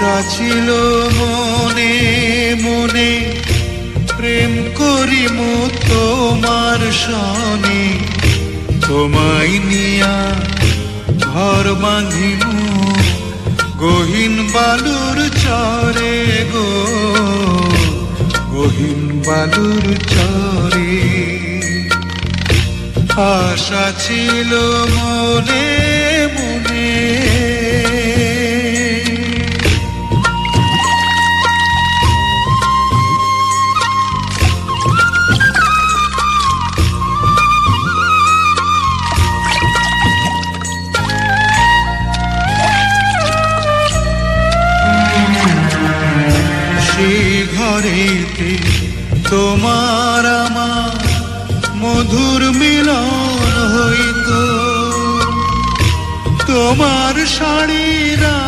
আশা ছিল মনে মনে প্রেম করিমু তোমার সনে, তোমায় নিয়া ঘর বাঁধিমু গহীন বালুর চরে গো, গহীন বালুর চরে। আশা ছিল মনে মনে। সেই ঘরেতে তোমার আমার মধুর মিলন হইতো, তোমার শাড়িরা